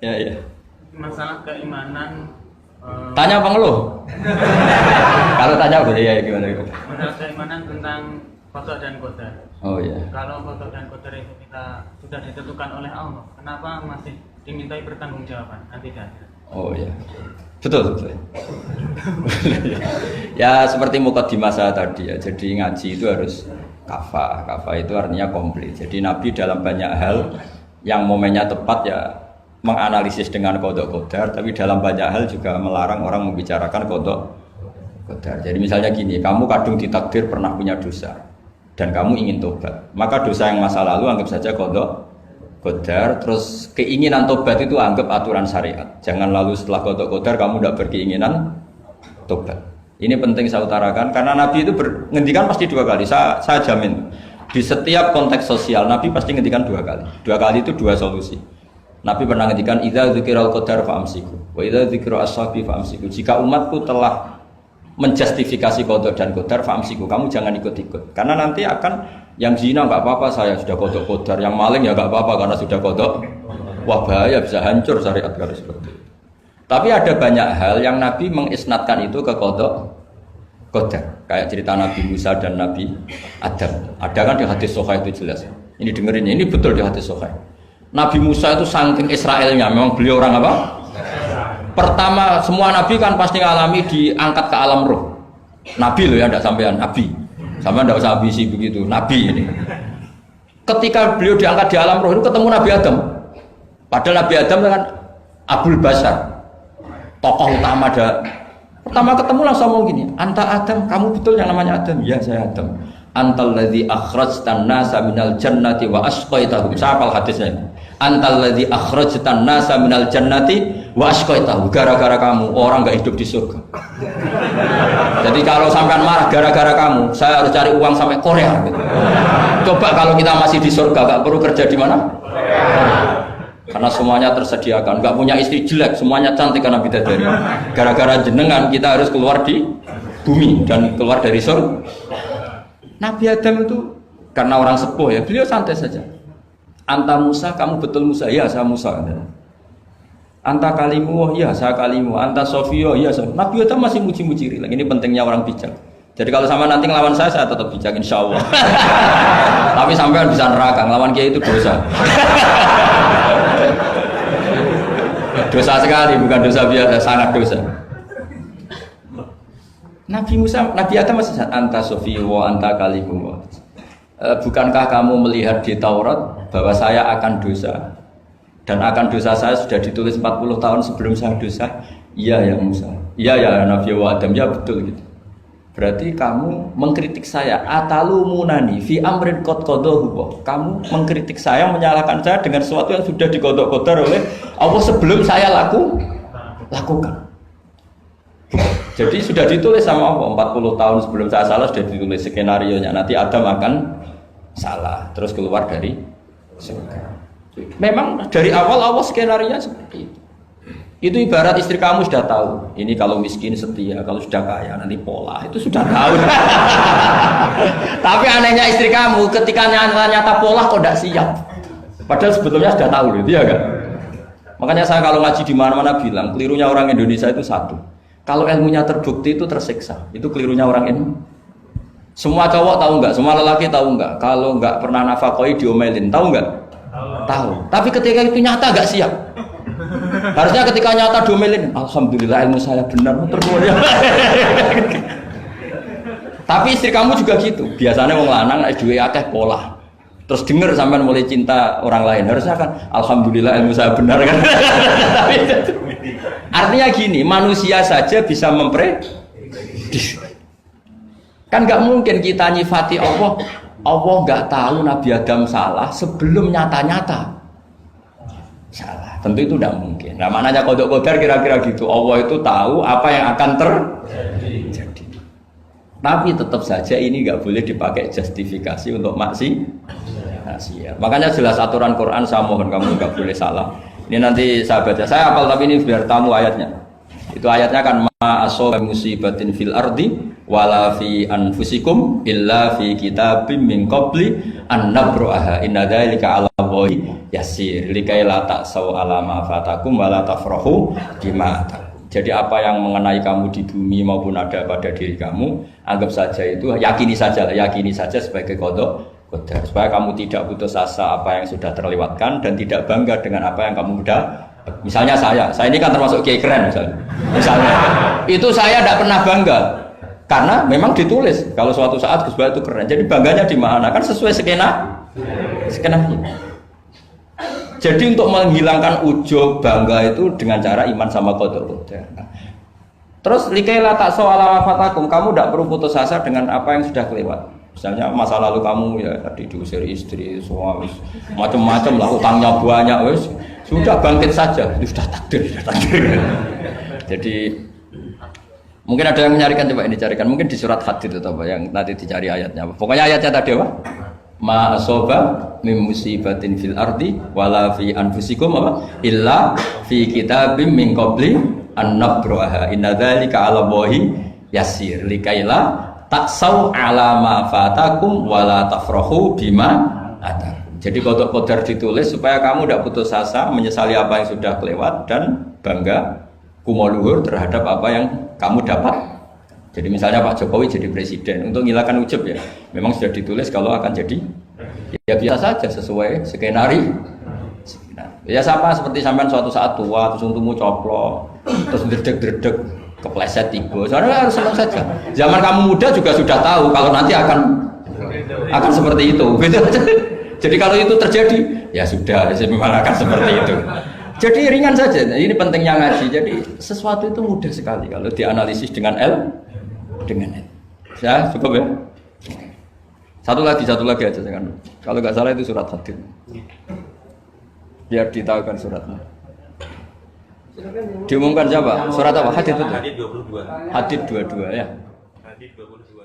Ya, ya. Masalah keimanan. Tanya apa ngeluh? Kalau tanya boleh ya gimana? Masalah keimanan tentang qada dan qadar. Oh ya. Kalau qada dan qadar itu kita sudah ditentukan oleh Allah, kenapa masih dimintai pertanggungjawaban nanti di akhirat? Oh ya. Betul, betul. Ya seperti mukadimah saya tadi ya. Jadi ngaji itu harus kafah. Kafah itu artinya komplit. Jadi Nabi dalam banyak hal yang momennya tepat ya menganalisis dengan qada qadar, tapi dalam banyak hal juga melarang orang membicarakan qada qadar. Jadi misalnya gini, kamu kadung ditakdir pernah punya dosa dan kamu ingin tobat, maka dosa yang masa lalu anggap saja qada qadar, terus keinginan tobat itu anggap aturan syariat. Jangan lalu setelah qada qadar kamu tidak berkeinginan tobat. Ini penting saya utarakan karena Nabi itu ngendikan pasti dua kali. Saya jamin di setiap konteks sosial Nabi pasti ngendikan dua kali. Dua kali itu dua solusi. Nabi pernah ngendikan idza dzikiral qadar fa'amsiku wa idza dzikra ashabi fa'amsiku. Jika umatku telah menjustifikasi qada dan qadar fa'amsiku, kamu jangan ikut-ikut. Karena nanti akan yang zina enggak apa-apa, saya sudah qada qadar, yang maling ya enggak apa-apa karena sudah qada. Wah bahaya, bisa hancur syariat kalau seperti itu. Tapi ada banyak hal yang Nabi mengisnadkan itu ke qada qadar. Kayak cerita Nabi Musa dan Nabi Adam. Ada kan di hadis Sahih itu jelas. Ini dengerin, ini betul di hadis Sahih. Nabi Musa itu saking Israelnya, memang beliau orang apa? Pertama, semua Nabi kan pasti ngalami diangkat ke alam roh. Nabi loh ya, tidak sampean, Nabi. Sampean tidak usah ambisi begitu, Nabi ini. Ketika beliau diangkat di alam roh itu ketemu Nabi Adam. Padahal Nabi Adam kan Abul Bashar, tokoh utama ada. Pertama ketemu langsung ngomong gini, anta Adam, kamu betul yang namanya Adam? Ya saya Adam. Antal ladzi akhrajtan nasa minal jannati wa asqaitahum. Saya hafal hadisnya. Antal ladzi akhrajtan nasa minal jannati wa asqaitahum. Gara-gara kamu orang enggak hidup di surga. Jadi kalau sampean marah gara-gara kamu, saya harus cari uang sampai Korea gitu. Coba kalau kita masih di surga enggak perlu kerja di mana? Karena semuanya tersediakan, enggak punya istri jelek, semuanya cantik karena bidadari. Gara-gara jenengan kita harus keluar di bumi dan keluar dari surga. Nabi Adam itu karena orang sepuh ya, beliau santai saja. Anta Musa, kamu betul Musa? Ya, saya Musa. Anta kalimu, ya saya kalimu. Anta Sofio, ya saya. Nabi Adam masih muji-muji rilek. Ini pentingnya orang bijak. Jadi kalau sama nanti ngelawan saya tetap bijak insya Allah. Tapi sampean bisa neraka, ngelawan kiai itu dosa. Dosa sekali, bukan dosa biasa, sangat dosa. Nabi Musa, Nabi Adam masih anta sofi wa anta kalimu. Bukankah kamu melihat di Taurat bahwa saya akan dosa dan akan dosa saya sudah ditulis 40 tahun sebelum saya dosa? Iya ya Musa. Iya ya Nabi Adam, ya betul gitu. Berarti kamu mengkritik saya atalumunani fi amrin qad qadahu. Kamu mengkritik saya, menyalahkan saya dengan sesuatu yang sudah diqada-qadar oleh Allah sebelum saya lakukan. Jadi sudah ditulis sama Allah 40 tahun sebelum saya salah sudah ditulis skenario-nya. Nanti Adam akan salah terus keluar dari surga. Memang dari awal Allah skenario-nya seperti itu. Itu ibarat istri kamu sudah tahu. Ini kalau miskin setia, kalau sudah kaya nanti pola. Itu sudah tahu. Tapi anehnya istri kamu ketika nyata pola kok tidak siap. Padahal sebetulnya sudah tahu gitu ya kan. Makanya saya kalau ngaji di mana-mana bilang kelirunya orang Indonesia itu satu. Kalau ilmunya terbukti itu tersiksa, itu kelirunya orang ini. Semua cowok tahu enggak? Semua lelaki tahu enggak? Kalau enggak pernah nafakoi diomelin, tahu enggak? Tahu. Tapi ketika itu nyata enggak siap. Harusnya ketika nyata diomelin, alhamdulillah ilmu saya benar termulia. Tapi istri kamu juga gitu. Biasanya wong lanang duwe akeh pola. Terus dengar sampean mulai cinta orang lain. Harusnya kan alhamdulillah ilmu saya benar kan. Artinya gini, manusia saja bisa memprediksi. Kan nggak mungkin kita nyifati Allah nggak tahu Nabi Adam salah sebelum nyata-nyata salah. Tentu itu tidak mungkin. Nah maknanya qada qadar kira-kira gitu. Allah itu tahu apa yang akan terjadi. Tapi tetap saja ini nggak boleh dipakai justifikasi untuk maksiat. Makanya jelas aturan Quran, saya mohon kamu nggak boleh salah. Ini nanti saya baca, saya hafal tapi ini biar tamu ayatnya. Itu ayatnya kan ma asaba musibatin fil ardi wala fi anfusikum illa fi kitabim min qabli an nabraha inna dzalika 'ala Allahi yasir likai la ta'sau ala ma fatakum wala tafrahu bima atakum. Jadi apa yang mengenai kamu di bumi maupun ada pada diri kamu, anggap saja itu, yakini saja sebagai qada qadar, supaya kamu tidak putus asa apa yang sudah terlewatkan dan tidak bangga dengan apa yang kamu sudah. Misalnya saya ini kan termasuk kiai keren misalnya itu saya tidak pernah bangga karena memang ditulis kalau suatu saat Gus Bahat itu keren, jadi bangganya di mana kan sesuai skena. Jadi untuk menghilangkan ujub bangga itu dengan cara iman sama qada qadar. Terus likaila ta'sau ala fatakum, kamu tidak perlu putus asa dengan apa yang sudah kelewat. Misalnya masa lalu kamu ya tadi diusir istri, suami, macam-macam lah, utangnya banyak, wes sudah bangkit saja, itu sudah takdir. Jadi mungkin ada yang menyarikan, coba ini carikan, mungkin di surat Hadid itu apa yang nanti dicari ayatnya. Pokoknya ayatnya tadi apa? Ma asoba min musibatin fil ardi wala fi anfusikum apa illa fi kitabim min qabli an nabraha inna dzalika 'ala Allahi yasir likaila taksau 'ala ma fatakum wala tafrahu bima atakum. Jadi qada qadar ditulis supaya kamu tidak putus asa menyesali apa yang sudah kelewat dan bangga kumoluhur terhadap apa yang kamu dapat. Jadi misalnya Pak Jokowi jadi presiden, untuk menghilangkan ujub ya, memang sudah ditulis kalau akan jadi, ya biasa saja sesuai skenario. Ya sama seperti sampean suatu saat tua, terus untukmu coplok, terus dredeg-dredeg, kepleset tiba. Soalnya harus senang saja. Zaman kamu muda juga sudah tahu kalau nanti akan seperti itu. Gitu. Jadi kalau itu terjadi, ya sudah, memang akan seperti itu. Jadi ringan saja. Ini pentingnya ngaji. Jadi sesuatu itu mudah sekali kalau dianalisis dengan dengan ya cukup ya. Satu lagi aja kan. Kalau nggak salah itu surat Hadid. Biar ditahukan suratnya. Diumumkan siapa? Surat apa? Hadid itu. Hadid 22. Hadid 22 ya. Hadid 22.